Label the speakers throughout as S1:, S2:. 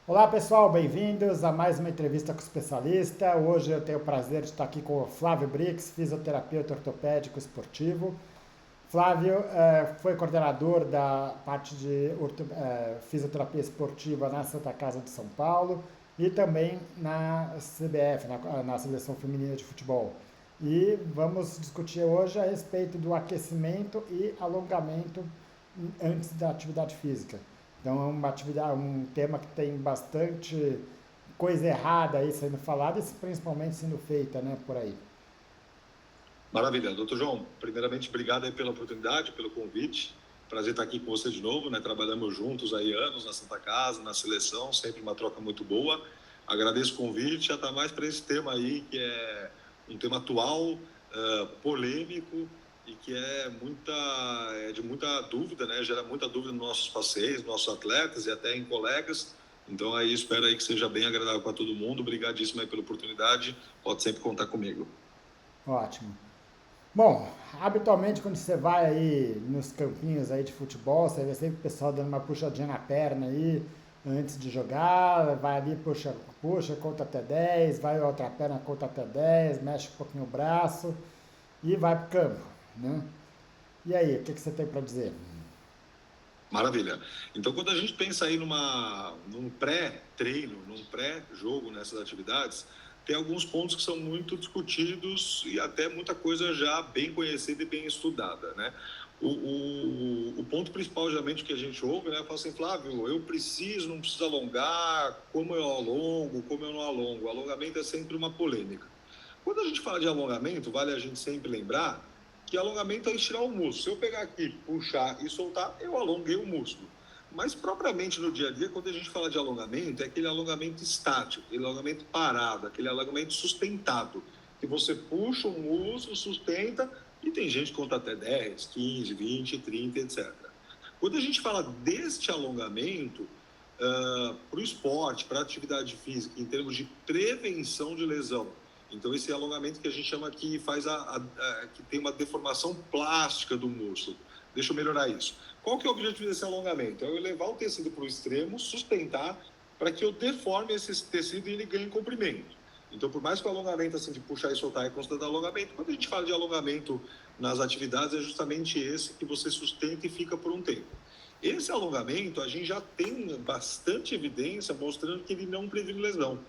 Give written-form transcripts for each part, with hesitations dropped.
S1: Olá pessoal, bem-vindos a mais uma entrevista com o especialista. Hoje eu tenho o prazer de estar aqui com o Flávio Brix, fisioterapeuta ortopédico esportivo. Flávio foi coordenador da parte de fisioterapia esportiva na Santa Casa de São Paulo e também na CBF, na Seleção Feminina de Futebol. E vamos discutir hoje a respeito do aquecimento e alongamento antes da atividade física. Então é uma atividade, um tema que tem bastante coisa errada aí sendo falada e principalmente sendo feita, né, por aí.
S2: Maravilha. Doutor João, primeiramente, obrigado aí pela oportunidade, pelo convite. Prazer estar aqui com você de novo, né? Trabalhamos juntos aí anos na Santa Casa, na seleção, sempre uma troca muito boa. Agradeço o convite, já está mais para esse tema aí, que é um tema atual, polêmico e que é de muita dúvida, né? Gera muita dúvida nos nossos passeios, nos nossos atletas e até em colegas. Então, aí espero aí que seja bem agradável para todo mundo. Obrigadíssimo aí pela oportunidade. Pode sempre contar comigo.
S1: Ótimo. Bom, habitualmente quando você vai aí nos campinhos aí de futebol, você vê sempre o pessoal dando uma puxadinha na perna aí antes de jogar, vai ali, puxa, conta até 10, vai outra perna, conta até 10, mexe um pouquinho o braço e vai pro campo, né? E aí, o que você tem para dizer?
S2: Maravilha. Então, quando a gente pensa aí num pré-treino, num pré-jogo nessas atividades, tem alguns pontos que são muito discutidos e até muita coisa já bem conhecida e bem estudada, né? O ponto principal, geralmente, que a gente ouve, né? Fala assim, Flávio, eu preciso, não preciso alongar, como eu alongo, como eu não alongo. O alongamento é sempre uma polêmica. Quando a gente fala de alongamento, vale a gente sempre lembrar que alongamento é estirar o músculo. Se eu pegar aqui, puxar e soltar, eu alonguei o músculo. Mas propriamente no dia a dia, quando a gente fala de alongamento, é aquele alongamento estático, aquele alongamento parado, aquele alongamento sustentado, que você puxa o músculo, sustenta, e tem gente que conta até 10, 15, 20, 30, etc. Quando a gente fala deste alongamento, para o esporte, para a atividade física, em termos de prevenção de lesão, então esse alongamento que a gente chama que que tem uma deformação plástica do músculo. Deixa eu melhorar isso. Qual que é o objetivo desse alongamento? É eu levar o tecido para o extremo, sustentar, para que eu deforme esse tecido e ele ganhe comprimento. Então, por mais que o alongamento assim, de puxar e soltar é constante alongamento, quando a gente fala de alongamento nas atividades, é justamente esse que você sustenta e fica por um tempo. Esse alongamento, a gente já tem bastante evidência mostrando que ele não previne lesão.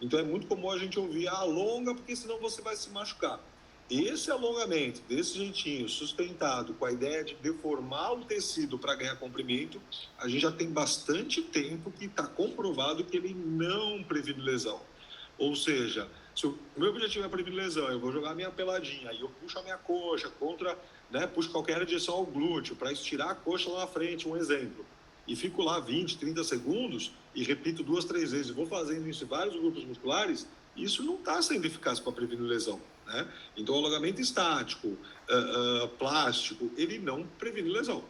S2: Então, é muito comum a gente ouvir, alonga, porque senão você vai se machucar. Esse alongamento, desse jeitinho, sustentado, com a ideia de deformar o tecido para ganhar comprimento, a gente já tem bastante tempo que está comprovado que ele não previne lesão. Ou seja, se o meu objetivo é prevenir lesão, eu vou jogar a minha peladinha, aí eu puxo a minha coxa contra, né, puxo qualquer direção ao glúteo para estirar a coxa lá na frente, um exemplo. E fico lá 20, 30 segundos e repito 2, 3 vezes, e vou fazendo isso em vários grupos musculares, isso não está sendo eficaz para prevenir lesão, né? Então, o alongamento estático, plástico, ele não previne lesão.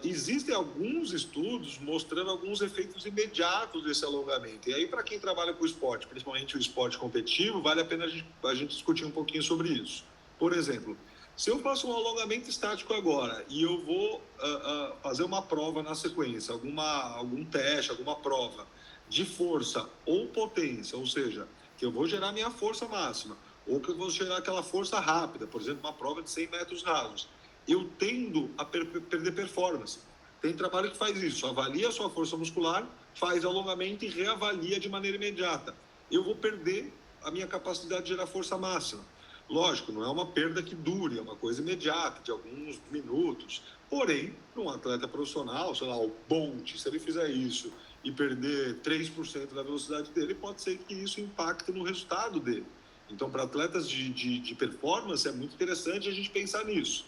S2: Existem alguns estudos mostrando alguns efeitos imediatos desse alongamento. E aí, para quem trabalha com o esporte, principalmente o esporte competitivo, vale a pena a gente discutir um pouquinho sobre isso. Por exemplo, se eu faço um alongamento estático agora e eu vou fazer uma prova na sequência, algum teste, alguma prova de força ou potência, ou seja, que eu vou gerar minha força máxima, ou que eu vou gerar aquela força rápida, por exemplo, uma prova de 100 metros rasos, eu tendo a perder performance. Tem trabalho que faz isso, avalia a sua força muscular, faz alongamento e reavalia de maneira imediata. Eu vou perder a minha capacidade de gerar força máxima. Lógico, não é uma perda que dure, é uma coisa imediata, de alguns minutos. Porém, para um atleta profissional, sei lá, o Bolt, se ele fizer isso e perder 3% da velocidade dele, pode ser que isso impacte no resultado dele. Então, para atletas de performance, é muito interessante a gente pensar nisso.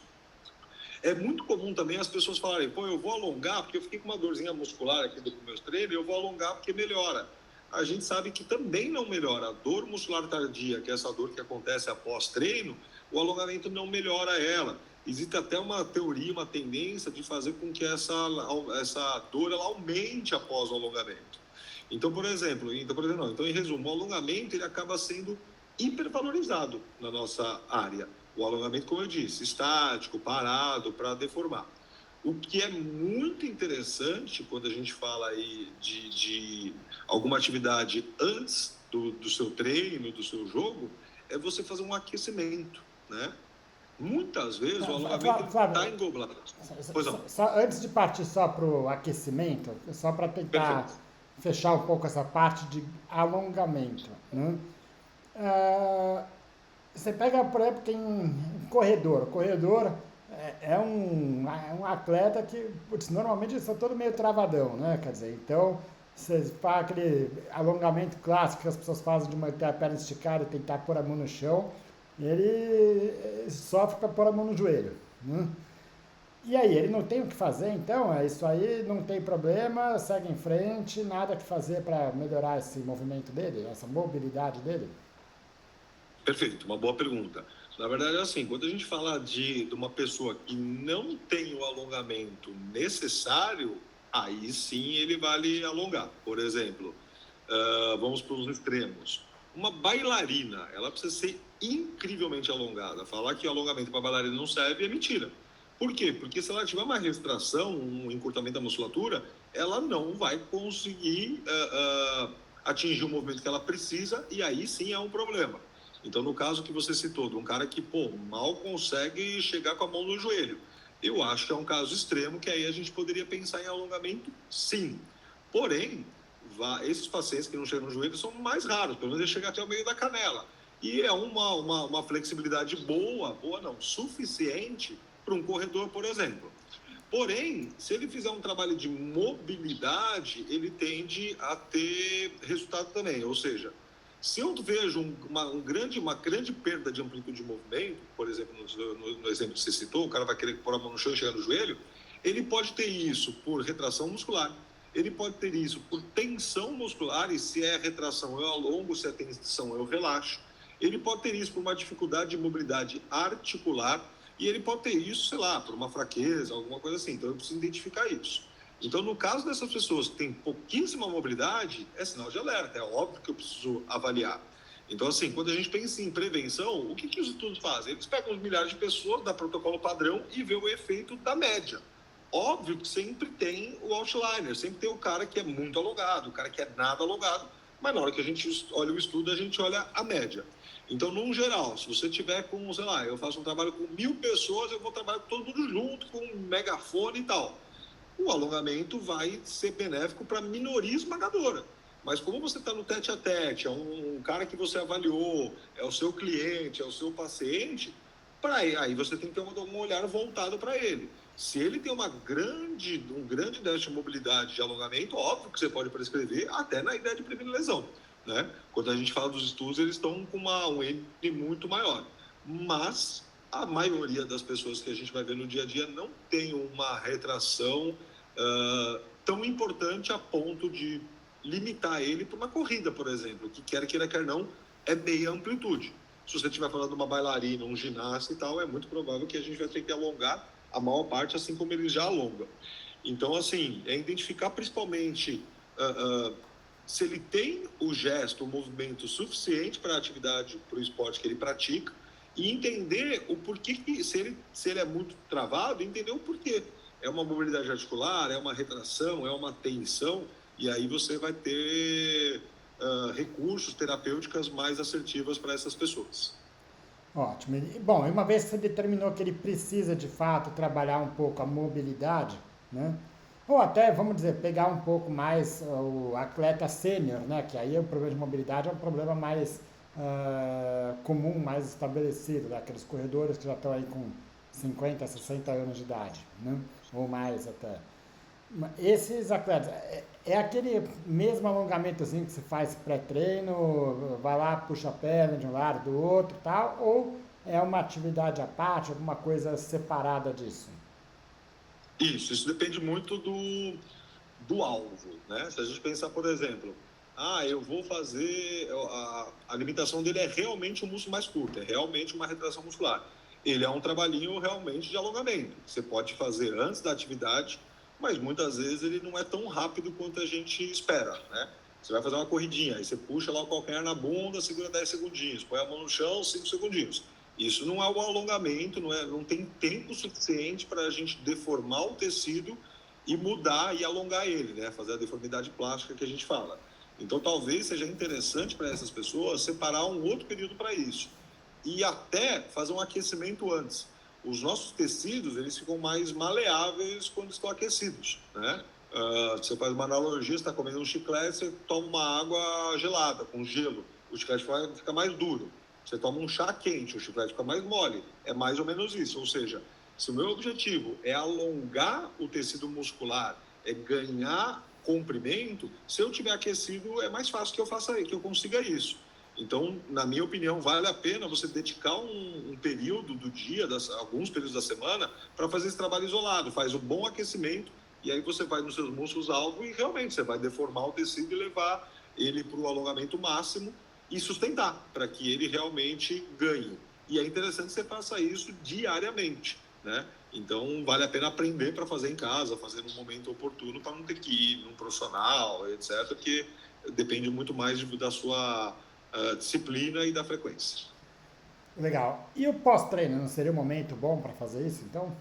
S2: É muito comum também as pessoas falarem, pô, eu vou alongar porque eu fiquei com uma dorzinha muscular aqui do meus treinos, eu vou alongar porque melhora. A gente sabe que também não melhora. A dor muscular tardia, que é essa dor que acontece após treino, o alongamento não melhora ela. Existe até uma teoria, uma tendência de fazer com que essa dor ela aumente após o alongamento. Então, por exemplo, em resumo, o alongamento ele acaba sendo hipervalorizado na nossa área. O alongamento, como eu disse, estático, parado, para deformar. O que é muito interessante quando a gente fala aí de alguma atividade antes do seu treino, do seu jogo, é você fazer um aquecimento, né? Muitas vezes o alongamento está
S1: Flávio,
S2: englobado. Pois não,
S1: antes de partir só para o aquecimento, só para tentar
S2: perfeito.
S1: fechar um pouco essa parte de alongamento, né? Ah, você pega, por exemplo, tem um corredor. O corredor é um atleta que, putz, normalmente eles são todos meio travadão, né? Quer dizer, então, você faz aquele alongamento clássico que as pessoas fazem de manter a perna esticada e tentar pôr a mão no chão, ele sofre para pôr a mão no joelho, né? E aí, ele não tem o que fazer, então, é isso aí, não tem problema, segue em frente, nada que fazer para melhorar esse movimento dele, essa mobilidade dele.
S2: Perfeito, uma boa pergunta. Na verdade, é assim, quando a gente fala de uma pessoa que não tem o alongamento necessário, aí sim ele vale alongar. Por exemplo, vamos para os extremos. Uma bailarina, ela precisa ser incrivelmente alongada. Falar que o alongamento para bailarina não serve é mentira. Por quê? Porque se ela tiver uma retração, um encurtamento da musculatura, ela não vai conseguir atingir o movimento que ela precisa e aí sim é um problema. Então, no caso que você citou, de um cara que, mal consegue chegar com a mão no joelho, eu acho que é um caso extremo que aí a gente poderia pensar em alongamento, sim. Porém, esses pacientes que não chegam no joelho são mais raros, pelo menos ele chega até o meio da canela. E é uma flexibilidade boa não, suficiente para um corredor, por exemplo. Porém, se ele fizer um trabalho de mobilidade, ele tende a ter resultado também. Ou seja, se eu vejo uma grande perda de amplitude de movimento, por exemplo, no exemplo que você citou, o cara vai querer pôr a mão no chão e chegar no joelho, ele pode ter isso por retração muscular, ele pode ter isso por tensão muscular, e se é retração eu alongo, se é tensão eu relaxo. Ele pode ter isso por uma dificuldade de mobilidade articular, e ele pode ter isso, sei lá, por uma fraqueza, alguma coisa assim. Então eu preciso identificar isso. Então, no caso dessas pessoas que têm pouquíssima mobilidade, é sinal de alerta, é óbvio que eu preciso avaliar. Então, assim, quando a gente pensa em prevenção, o que os estudos fazem? Eles pegam os milhares de pessoas, dá protocolo padrão e vê o efeito da média. Óbvio que sempre tem o outliner, sempre tem o cara que é muito alongado, o cara que é nada alongado, mas na hora que a gente olha o estudo, a gente olha a média. Então, num geral, se você tiver com, sei lá, eu faço um trabalho com 1.000 pessoas, eu vou trabalhar com todo mundo junto, com um megafone e tal. O alongamento vai ser benéfico para a minoria esmagadora. Mas como você está no tete a tete, é um cara que você avaliou, é o seu cliente, é o seu paciente, aí você tem que ter um olhar voltado para ele. Se ele tem um grande déficit de mobilidade de alongamento, óbvio que você pode prescrever até na ideia de prevenir lesão. Né? Quando a gente fala dos estudos, eles estão com um N muito maior. Mas a maioria das pessoas que a gente vai ver no dia a dia não tem uma retração tão importante a ponto de limitar ele para uma corrida, por exemplo, que quer não, é meia amplitude. Se você estiver falando de uma bailarina, um ginasta e tal, é muito provável que a gente vai ter que alongar a maior parte, assim como eles já alongam. Então, assim, é identificar principalmente se ele tem o gesto, o movimento suficiente para a atividade, para o esporte que ele pratica, e entender o porquê que, se ele é muito travado, entender o porquê. É uma mobilidade articular, é uma retração, é uma tensão, e aí você vai ter recursos terapêuticos mais assertivos para essas pessoas.
S1: Ótimo. Bom, uma vez que você determinou que ele precisa de fato trabalhar um pouco a mobilidade, né? Ou até, vamos dizer, pegar um pouco mais o atleta sênior, né? Que aí o problema de mobilidade é um problema mais comum, mais estabelecido, né? Aqueles corredores que já estão aí com 50, 60 anos de idade, né? Ou mais até. Esses atletas, é aquele mesmo alongamentozinho que se faz pré-treino, vai lá, puxa a perna de um lado, do outro e tal, ou é uma atividade à parte, alguma coisa separada disso?
S2: Isso depende muito do alvo, né? Se a gente pensar, por exemplo, eu vou fazer, a limitação dele é realmente um músculo mais curto, é realmente uma retração muscular. Ele é um trabalhinho realmente de alongamento. Você pode fazer antes da atividade, mas muitas vezes ele não é tão rápido quanto a gente espera, né? Você vai fazer uma corridinha, aí você puxa lá o calcanhar na bunda, segura 10 segundinhos, põe a mão no chão, 5 segundinhos. Isso não é o alongamento, não tem tempo suficiente para a gente deformar o tecido e mudar e alongar ele, né? Fazer a deformidade plástica que a gente fala. Então, talvez seja interessante para essas pessoas separar um outro período para isso. E até fazer um aquecimento antes. Os nossos tecidos, eles ficam mais maleáveis quando estão aquecidos, né? Você faz uma analogia, você está comendo um chiclete, você toma uma água gelada, com gelo. O chiclete fica mais duro. Você toma um chá quente, o chiclete fica mais mole. É mais ou menos isso. Ou seja, se o meu objetivo é alongar o tecido muscular, é ganhar comprimento, se eu tiver aquecido, é mais fácil que eu consiga isso. Então, na minha opinião, vale a pena você dedicar um período do dia, alguns períodos da semana, para fazer esse trabalho isolado. Faz um bom aquecimento e aí você vai nos seus músculos-alvo e realmente você vai deformar o tecido e levar ele para o alongamento máximo e sustentar, para que ele realmente ganhe. E é interessante que você faça isso diariamente, né? Então, vale a pena aprender para fazer em casa, fazer no momento oportuno, para não ter que ir num profissional, etc., porque depende muito mais da sua disciplina e da frequência.
S1: Legal. E o pós-treino, não seria um momento bom para fazer isso, então?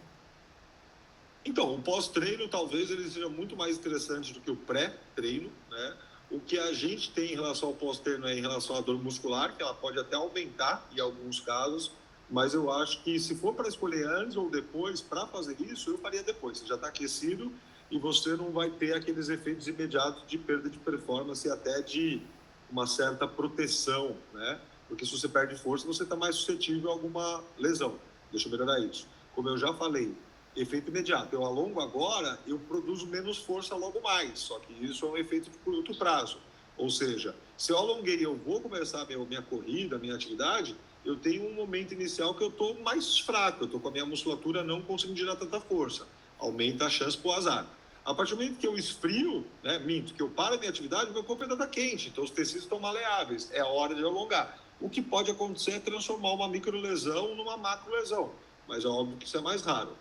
S2: Então, o pós-treino talvez ele seja muito mais interessante do que o pré-treino, né? O que a gente tem em relação ao pós-treino é em relação à dor muscular, que ela pode até aumentar em alguns casos, mas eu acho que se for para escolher antes ou depois para fazer isso, eu faria depois. Você já está aquecido e você não vai ter aqueles efeitos imediatos de perda de performance e até de uma certa proteção, né? Porque se você perde força, você está mais suscetível a alguma lesão. Deixa eu melhorar isso. Como eu já falei, efeito imediato. Eu alongo agora, eu produzo menos força logo mais, só que isso é um efeito de curto prazo. Ou seja, se eu alonguei e eu vou começar a minha corrida, a minha atividade, eu tenho um momento inicial que eu estou mais fraco, eu estou com a minha musculatura não conseguindo gerar tanta força. Aumenta a chance para o azar. A partir do momento que eu esfrio, né, que eu paro a minha atividade, meu corpo ainda está quente, então os tecidos estão maleáveis, é a hora de alongar. O que pode acontecer é transformar uma microlesão numa macrolesão, mas é óbvio que isso é mais raro.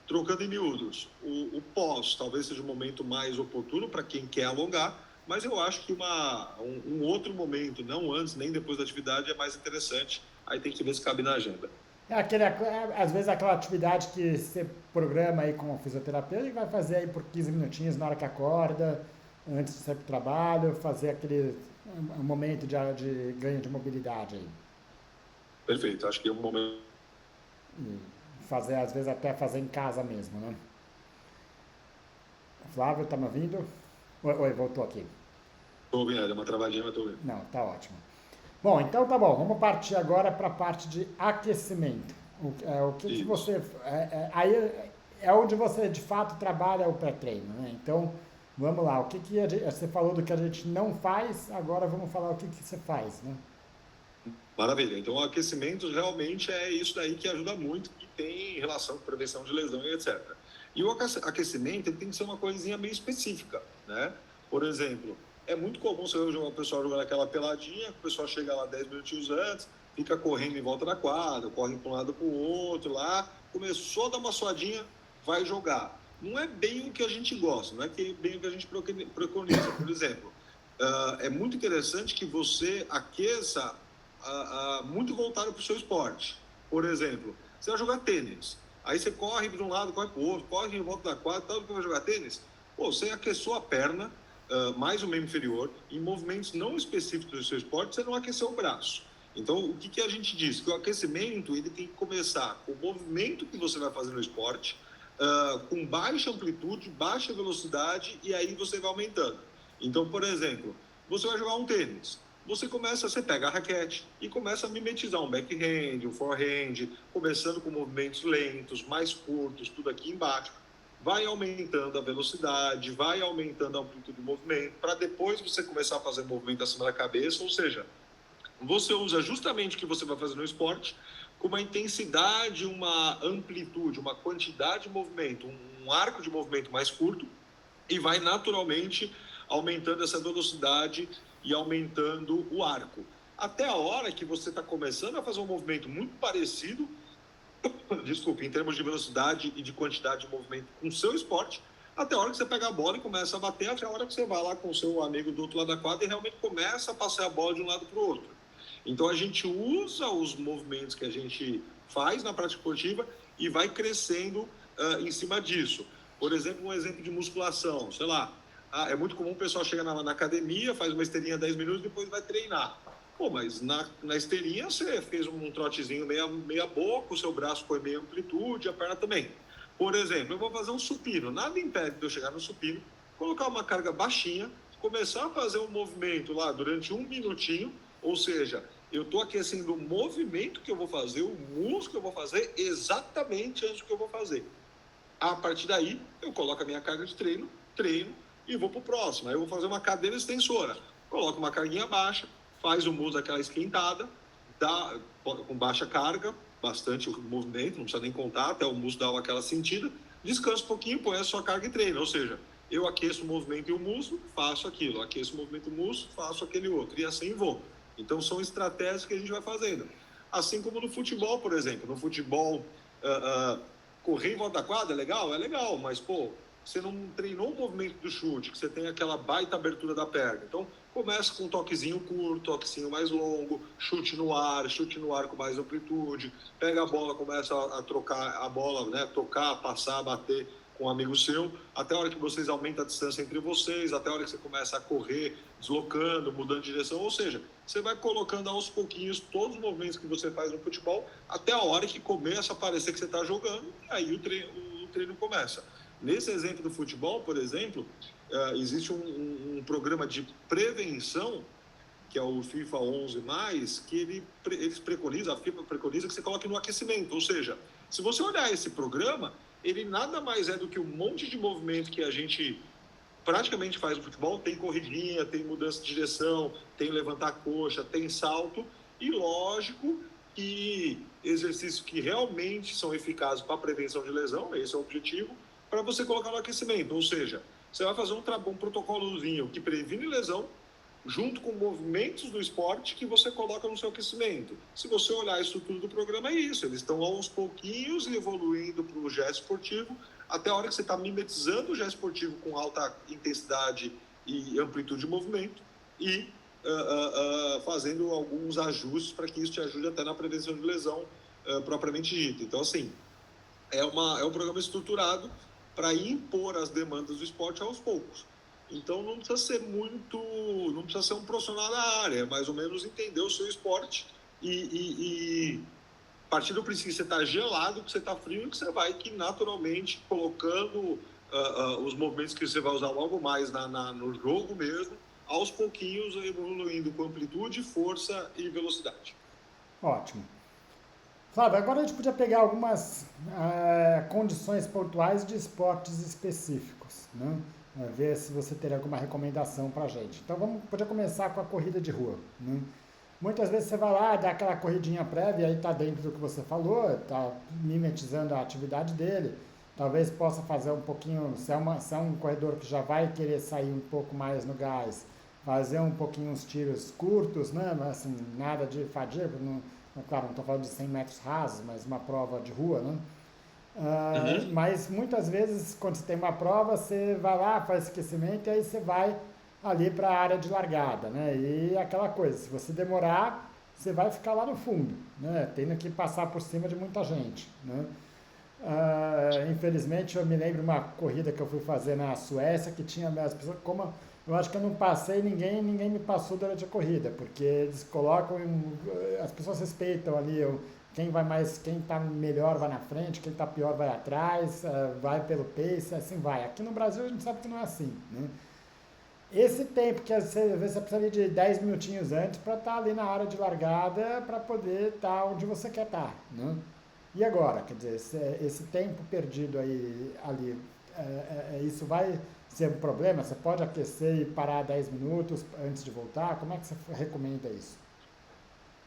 S2: Trocando em miúdos, o pós talvez seja o momento mais oportuno para quem quer alongar, mas eu acho que um outro momento, não antes nem depois da atividade, é mais interessante. Aí tem que ver se cabe na agenda.
S1: Às vezes aquela atividade que você programa aí com o fisioterapeuta e vai fazer aí por 15 minutinhos na hora que acorda, antes de sair para o trabalho, fazer aquele um momento de ganho de mobilidade aí.
S2: Perfeito, acho que é um momento.
S1: E fazer, às vezes até fazer em casa mesmo, né? Flávio, tá me ouvindo? Oi, voltou aqui.
S2: Estou ouvindo, é uma travadinha, mas estou ouvindo.
S1: Não, tá ótimo. Bom, então tá bom, vamos partir agora para a parte de aquecimento. O que você. Aí é onde você de fato trabalha o pré-treino, né? Então, vamos lá, você falou do que a gente não faz, agora vamos falar o que você faz, né?
S2: Maravilha. Então, o aquecimento realmente é isso daí que ajuda muito, que tem relação com prevenção de lesão e etc. E o aquecimento ele tem que ser uma coisinha meio específica, né? Por exemplo, é muito comum você ver o pessoal jogando aquela peladinha, o pessoal chega lá 10 minutinhos antes, fica correndo em volta da quadra, corre para um lado para o outro lá, começou a dar uma suadinha, vai jogar. Não é bem o que a gente gosta, não é bem o que a gente preconiza. Por exemplo, é muito interessante que você aqueça muito voltado para o seu esporte. Por exemplo, você vai jogar tênis, aí você corre para um lado, corre para o outro, corre em volta da quadra, tal, que vai jogar tênis, você aqueceu a perna, mais o membro inferior, em movimentos não específicos do seu esporte, você não aqueceu o braço. Então, o que a gente diz? Que o aquecimento ele tem que começar com o movimento que você vai fazer no esporte, com baixa amplitude, baixa velocidade, e aí você vai aumentando. Então, por exemplo, você vai jogar um tênis. Você pega a raquete e começa a mimetizar um backhand, um forehand, começando com movimentos lentos, mais curtos, tudo aqui embaixo. Vai aumentando a velocidade, vai aumentando a amplitude do movimento, para depois você começar a fazer movimento acima da cabeça, ou seja, você usa justamente o que você vai fazer no esporte, com uma intensidade, uma amplitude, uma quantidade de movimento, um arco de movimento mais curto, e vai naturalmente aumentando essa velocidade e aumentando o arco. Até a hora que você está começando a fazer um movimento muito parecido, desculpe, em termos de velocidade e de quantidade de movimento com o seu esporte, até a hora que você pega a bola e começa a bater, até a hora que você vai lá com o seu amigo do outro lado da quadra e realmente começa a passar a bola de um lado para o outro. Então a gente usa os movimentos que a gente faz na prática esportiva e vai crescendo em cima disso. Por exemplo, um exemplo de musculação, sei lá, é muito comum o pessoal chegar na academia, faz uma esteirinha 10 minutos e depois vai treinar. Pô, mas na esteirinha você fez um trotezinho meia boca, o seu braço foi meia amplitude, a perna também. Por exemplo, eu vou fazer um supino. Nada impede de eu chegar no supino, colocar uma carga baixinha, começar a fazer um movimento lá durante 1 minutinho, ou seja, eu estou aquecendo o movimento que eu vou fazer, o músculo que eu vou fazer, exatamente antes do que eu vou fazer. A partir daí, eu coloco a minha carga de treino e vou para o próximo. Aí eu vou fazer uma cadeira extensora. Coloco uma carguinha baixa, faz o músculo aquela esquentada, dá com baixa carga, bastante movimento, não precisa nem contar, até o músculo dar aquela sentida, descansa um pouquinho, põe a sua carga e treina. Ou seja, eu aqueço o movimento e o músculo, faço aquilo. Aqueço o movimento e o músculo, faço aquele outro. E assim vou. Então, são estratégias que a gente vai fazendo. Assim como no futebol, por exemplo. No futebol, correr em volta da quadra é legal? É legal, mas, pô, você não treinou o movimento do chute, que você tem aquela baita abertura da perna. Então, começa com um toquezinho curto, toquezinho mais longo, chute no ar com mais amplitude, pega a bola, começa a trocar a bola, né? Tocar, passar, bater com um amigo seu, até a hora que vocês aumentam a distância entre vocês, até a hora que você começa a correr, deslocando, mudando de direção, ou seja, você vai colocando aos pouquinhos todos os movimentos que você faz no futebol, até a hora que começa a parecer que você está jogando, e aí o treino começa. Nesse exemplo do futebol, por exemplo, existe um programa de prevenção, que é o FIFA 11+, que eles preconizam, a FIFA preconiza que você coloque no aquecimento, ou seja, se você olhar esse programa, ele nada mais é do que um monte de movimento que a gente praticamente faz no futebol, tem corridinha, tem mudança de direção, tem levantar a coxa, tem salto, e lógico que exercícios que realmente são eficazes para a prevenção de lesão, esse é o objetivo, para você colocar no aquecimento, ou seja, você vai fazer um protocolozinho que previne lesão, junto com movimentos do esporte que você coloca no seu aquecimento. Se você olhar a estrutura do programa, é isso. Eles estão aos pouquinhos evoluindo para o gesto esportivo, até a hora que você está mimetizando o gesto esportivo com alta intensidade e amplitude de movimento e fazendo alguns ajustes para que isso te ajude até na prevenção de lesão propriamente dita. Então, assim, é um programa estruturado para impor as demandas do esporte aos poucos. Então não precisa ser um profissional da área, é mais ou menos entender o seu esporte e partir do princípio que você está gelado, que você está frio e que você vai naturalmente colocando os movimentos que você vai usar logo mais no jogo mesmo, aos pouquinhos evoluindo com amplitude, força e velocidade.
S1: Ótimo. Flávio, agora a gente podia pegar algumas condições pontuais de esportes específicos, né? Ver se você teria alguma recomendação para a gente. Então podia começar com a corrida de rua, né? Muitas vezes você vai lá, dá aquela corridinha prévia, aí está dentro do que você falou, está mimetizando a atividade dele, talvez possa fazer um pouquinho, se é um corredor que já vai querer sair um pouco mais no gás, fazer um pouquinho uns tiros curtos, né? Assim, nada de fadiga, claro, não estou falando de 100 metros rasos, mas uma prova de rua, né? Mas muitas vezes, quando você tem uma prova, você vai lá, faz esquecimento e aí você vai ali para a área de largada, né? E aquela coisa, se você demorar, você vai ficar lá no fundo, né? Tendo que passar por cima de muita gente, né? Infelizmente, eu me lembro uma corrida que eu fui fazer na Suécia que tinha as pessoas, como eu acho que eu não passei, ninguém me passou durante a corrida, porque eles colocam, as pessoas respeitam ali quem está melhor vai na frente, quem está pior vai atrás, vai pelo pace, assim vai. Aqui no Brasil a gente sabe que não é assim, né? Esse tempo que às vezes você precisa de 10 minutinhos antes para estar ali na área de largada para poder estar onde você quer estar, né? E agora, quer dizer, esse tempo perdido ali, isso vai ser um problema? Você pode aquecer e parar 10 minutos antes de voltar? Como é que você recomenda isso?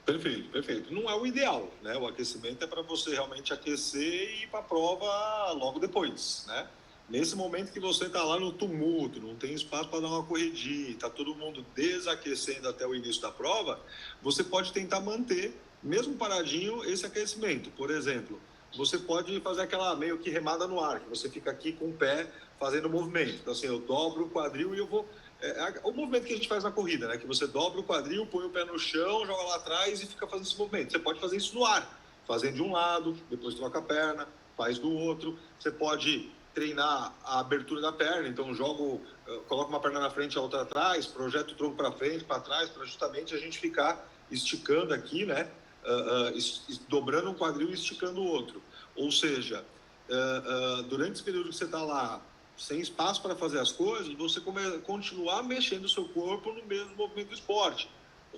S2: Perfeito, perfeito. Não é o ideal, né? O aquecimento é para você realmente aquecer e ir para a prova logo depois, né? Nesse momento que você está lá no tumulto, não tem espaço para dar uma corridinha, está todo mundo desaquecendo até o início da prova, você pode tentar manter, mesmo paradinho, esse aquecimento. Por exemplo, você pode fazer aquela meio que remada no ar, que você fica aqui com o pé fazendo movimento. Então, assim, eu dobro o quadril e eu vou o movimento que a gente faz na corrida, né? Que você dobra o quadril, põe o pé no chão, joga lá atrás e fica fazendo esse movimento. Você pode fazer isso no ar, fazendo de um lado, depois troca a perna, faz do outro. Você pode treinar a abertura da perna, então coloca uma perna na frente e a outra atrás, projeta o tronco para frente, para trás, para justamente a gente ficar esticando aqui, né? Dobrando um quadril e esticando o outro. Ou seja, durante esse período que você está lá, sem espaço para fazer as coisas, você continuar mexendo o seu corpo no mesmo movimento do esporte.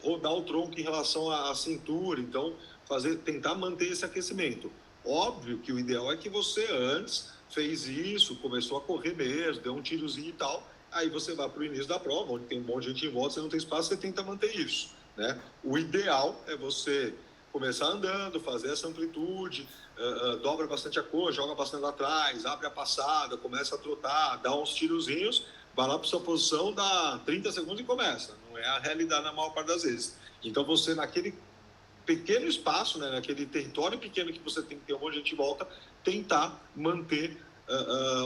S2: Rodar o tronco em relação à cintura, então tentar manter esse aquecimento. Óbvio que o ideal é que você antes fez isso, começou a correr mesmo, deu um tirozinho e tal, aí você vai para o início da prova, onde tem um monte de gente em volta, você não tem espaço, você tenta manter isso, né? O ideal é você começar andando, fazer essa amplitude, dobra bastante a coxa, joga bastante lá atrás, abre a passada, começa a trotar, dá uns tirozinhos, vai lá para sua posição, dá 30 segundos e começa. Não é a realidade na maior parte das vezes. Então você, naquele pequeno espaço, né, naquele território pequeno que você tem que ter um monte de gente em volta, tentar manter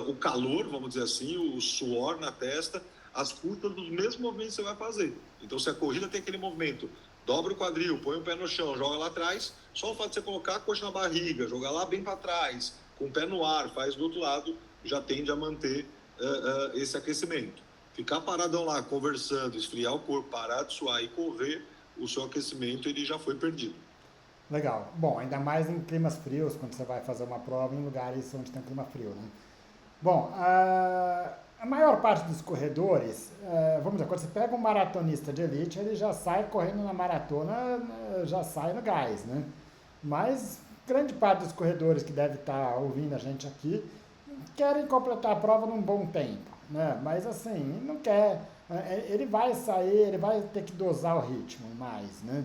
S2: o calor, vamos dizer assim, o suor na testa, as curtas dos mesmos movimentos que você vai fazer. Então se a corrida tem aquele movimento, dobra o quadril, põe o pé no chão, joga lá atrás, só o fato de você colocar a coxa na barriga, jogar lá bem para trás, com o pé no ar, faz do outro lado, já tende a manter esse aquecimento. Ficar paradão lá, conversando, esfriar o corpo, parar de suar e correr, o seu aquecimento ele já foi perdido.
S1: Legal. Bom, ainda mais em climas frios, quando você vai fazer uma prova em lugares onde tem clima frio, né? Bom, a maior parte dos corredores, vamos dizer, quando você pega um maratonista de elite, ele já sai correndo na maratona, já sai no gás, né? Mas grande parte dos corredores que deve estar ouvindo a gente aqui querem completar a prova num bom tempo, né? Mas assim, não quer, ele vai sair, ele vai ter que dosar o ritmo mais, né?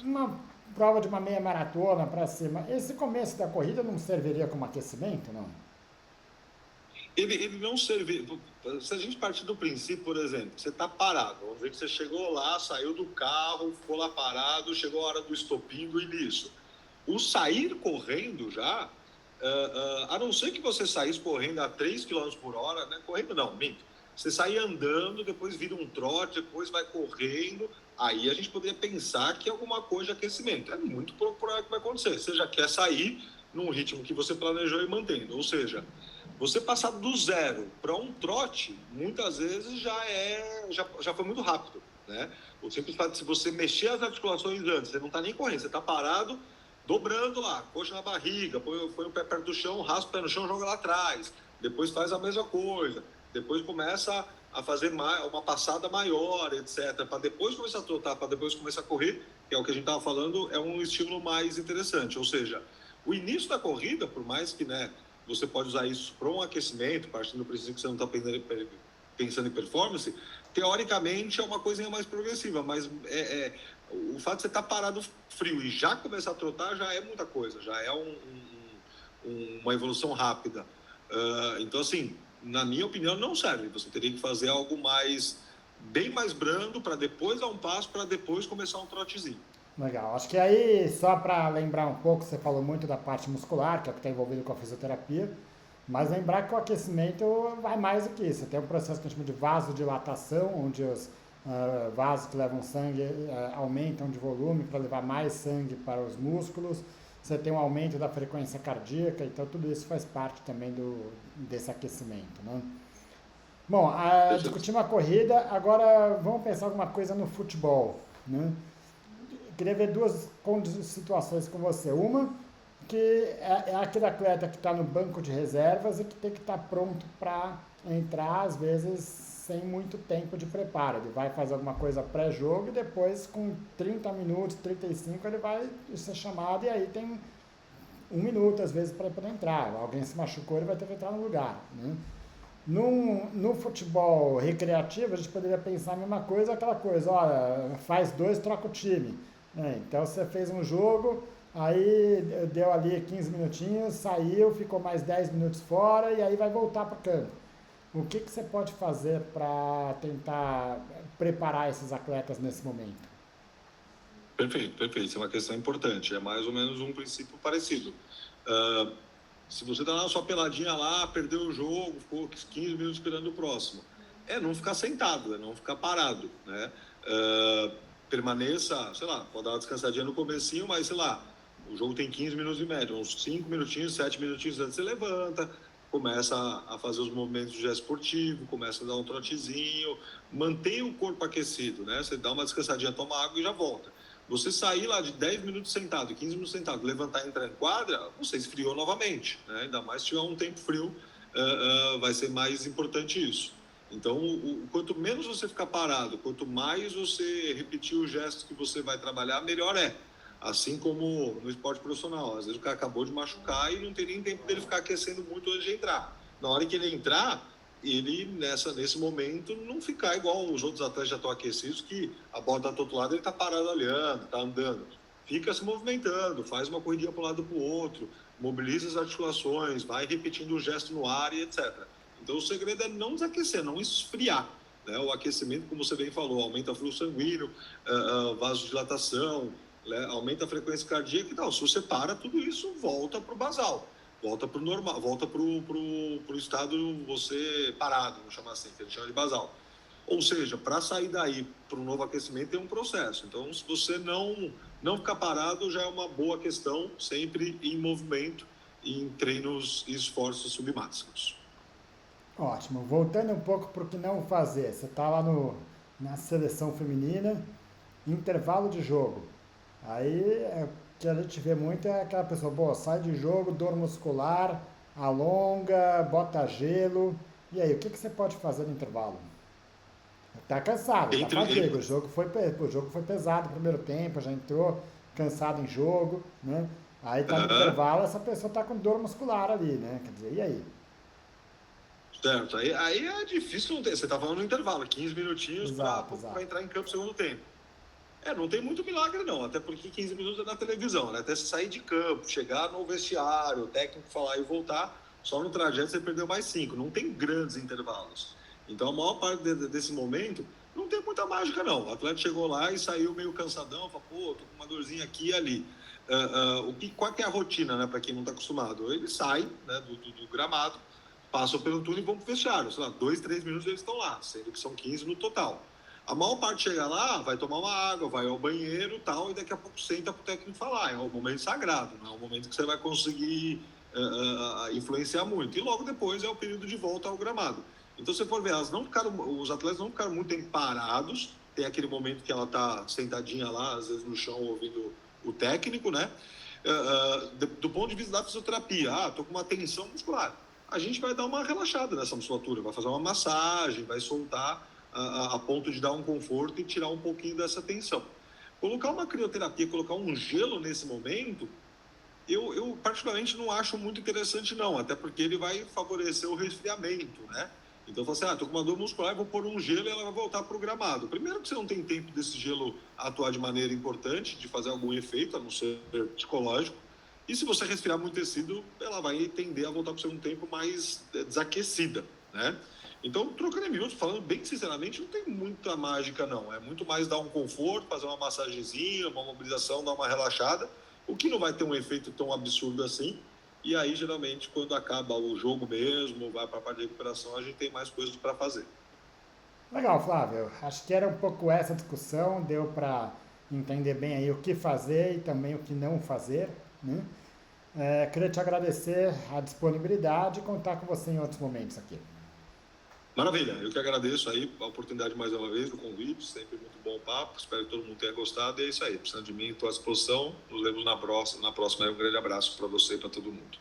S1: Uma prova de uma meia maratona para cima, esse começo da corrida não serviria como aquecimento, não?
S2: Ele não serviria. Se a gente partir do princípio, por exemplo, você está parado, vamos dizer que você chegou lá, saiu do carro, ficou lá parado, chegou a hora do estopim do início. O sair correndo já, a não ser que você saísse correndo a 3 km por hora, né? Correndo não, minto. Você sair andando, depois vira um trote, depois vai correndo, aí a gente poderia pensar que é alguma coisa de aquecimento. É muito procurar o que vai acontecer. Você já quer sair num ritmo que você planejou e mantendo. Ou seja, você passar do zero para um trote, muitas vezes já foi muito rápido, né? O simples fato de se você mexer as articulações antes, você não está nem correndo, você está parado, dobrando lá, coxa na barriga, põe o pé perto do chão, raspa o pé no chão, joga lá atrás. Depois faz a mesma coisa. Depois começa a fazer uma passada maior, etc. Para depois começar a trotar, para depois começar a correr, que é o que a gente estava falando, é um estímulo mais interessante. Ou seja, o início da corrida, por mais que, né, você pode usar isso para um aquecimento, partindo do princípio que você não está pensando em performance, teoricamente é uma coisinha mais progressiva, mas o fato de você estar parado frio e já começar a trotar já é muita coisa, já é uma evolução rápida. Então, assim, na minha opinião, não serve. Você teria que fazer algo bem mais brando para depois dar um passo, para depois começar um trotezinho.
S1: Legal. Acho que aí, só para lembrar um pouco, você falou muito da parte muscular, que é o que está envolvido com a fisioterapia, mas lembrar que o aquecimento vai mais do que isso. Tem um processo que a gente chama de vasodilatação, onde os vasos que levam sangue aumentam de volume para levar mais sangue para os músculos. Você tem um aumento da frequência cardíaca, então tudo isso faz parte também desse aquecimento, né? Bom, discutimos a corrida, agora vamos pensar alguma coisa no futebol, né? Queria ver duas situações com você. Uma, que é aquele atleta que está no banco de reservas e que tem que estar pronto para entrar, às vezes, sem muito tempo de preparo. Ele vai fazer alguma coisa pré-jogo e depois, com 30 minutos, 35, ele vai ser chamado e aí tem 1 minuto, às vezes, para poder entrar. Alguém se machucou, ele vai ter que entrar no lugar, né? No futebol recreativo, a gente poderia pensar a mesma coisa, aquela coisa, olha, faz 2, troca o time. Então você fez um jogo, aí deu ali 15 minutinhos, saiu, ficou mais 10 minutos fora e aí vai voltar para o campo. O que você pode fazer para tentar preparar esses atletas nesse momento?
S2: Perfeito. Isso é uma questão importante. É mais ou menos um princípio parecido. Se você está na sua peladinha lá, perdeu o jogo, ficou 15 minutos esperando o próximo. é não ficar sentado, é não ficar parado, né? Permaneça, sei lá, pode dar uma descansadinha no comecinho, mas sei lá, o jogo tem 15 minutos de média, uns 5 minutinhos, 7 minutinhos antes você levanta, começa a fazer os movimentos de gesto esportivo, começa a dar um trotezinho, mantém o corpo aquecido, né? Você dá uma descansadinha, toma água e já volta. Você sair lá de 10 minutos sentado, 15 minutos sentado, levantar e entrar em quadra, você esfriou novamente, né? Ainda mais se tiver um tempo frio, vai ser mais importante isso. Então, quanto menos você ficar parado, quanto mais você repetir os gestos que você vai trabalhar, melhor é. Assim como no esporte profissional. Às vezes o cara acabou de machucar e não tem nem tempo dele ficar aquecendo muito antes de entrar. Na hora que ele entrar, ele, nesse momento, não ficar igual os outros atletas já estão aquecidos, que a bola está do outro lado, ele está parado olhando, está andando. Fica se movimentando, faz uma corridinha para um lado para o outro, mobiliza as articulações, vai repetindo o gesto no ar e etc. Então, o segredo é não desaquecer, não esfriar. Né? O aquecimento, como você bem falou, aumenta o fluxo sanguíneo, vasodilatação, né? Aumenta a frequência cardíaca e tal. Se você para, tudo isso volta para o basal, volta para o normal, volta para o estado você parado, vamos chamar assim, que a gente chama de basal. Ou seja, para sair daí para um novo aquecimento tem um processo. Então, se você não ficar parado, já é uma boa questão, sempre em movimento, em treinos e esforços submáximos.
S1: Ótimo. Voltando um pouco para o que não fazer. Você está lá na seleção feminina, intervalo de jogo. Aí, o que a gente vê muito é aquela pessoa, pô, sai de jogo, dor muscular, alonga, bota gelo. E aí, o que você pode fazer no intervalo? Tá cansado, tá fadiga. O jogo foi pesado no primeiro tempo, já entrou cansado em jogo, né? Aí tá no intervalo, essa pessoa tá com dor muscular ali, né? Quer dizer, e aí?
S2: Certo, aí é difícil não ter. Você tá falando no intervalo, 15 minutinhos para entrar em campo no segundo tempo. Não tem muito milagre não, até porque 15 minutos é na televisão, né? Até você sair de campo, chegar no vestiário, o técnico falar e voltar, só no trajeto você perdeu mais 5, não tem grandes intervalos. Então a maior parte desse momento não tem muita mágica não. O atleta chegou lá e saiu meio cansadão, falou, pô, tô com uma dorzinha aqui e ali. Qual que é a rotina, né, para quem não está acostumado? Ele sai, né, do gramado, passam pelo túnel e vão pro vestiário, sei lá, 2, 3 minutos eles estão lá, sendo que são 15 no total. A maior parte chega lá, vai tomar uma água, vai ao banheiro e tal, e daqui a pouco senta para o técnico falar. É um momento sagrado, não é um momento que você vai conseguir influenciar muito. E logo depois é o período de volta ao gramado. Então, se você for ver, os atletas não ficaram muito tempo parados, tem aquele momento que ela está sentadinha lá, às vezes no chão, ouvindo o técnico, né? Do ponto de vista da fisioterapia, estou com uma tensão muscular. A gente vai dar uma relaxada nessa musculatura, vai fazer uma massagem, vai soltar a ponto de dar um conforto e tirar um pouquinho dessa tensão. Colocar uma crioterapia, colocar um gelo nesse momento, eu particularmente não acho muito interessante não, até porque ele vai favorecer o resfriamento, né? Então, eu falo assim, tô com uma dor muscular, vou pôr um gelo e ela vai voltar para o gramado. Primeiro que você não tem tempo desse gelo atuar de maneira importante, de fazer algum efeito, a não ser psicológico. E se você respirar muito tecido, ela vai tender a voltar para o segundo tempo mais desaquecida, né? Então, trocando em miúdos, falando bem sinceramente, não tem muita mágica, não. É muito mais dar um conforto, fazer uma massagenzinha, uma mobilização, dar uma relaxada, o que não vai ter um efeito tão absurdo assim. E aí, geralmente, quando acaba o jogo mesmo, vai para a parte de recuperação, a gente tem mais coisas para fazer.
S1: Legal, Flávio. Acho que era um pouco essa discussão, deu para entender bem aí o que fazer e também o que não fazer, né? Queria te agradecer a disponibilidade e contar com você em outros momentos aqui.
S2: Maravilha, eu que agradeço aí a oportunidade mais uma vez, do convite, sempre muito bom papo, espero que todo mundo tenha gostado e é isso aí, precisando de mim, estou à disposição, nos vemos na próxima, um grande abraço para você e para todo mundo.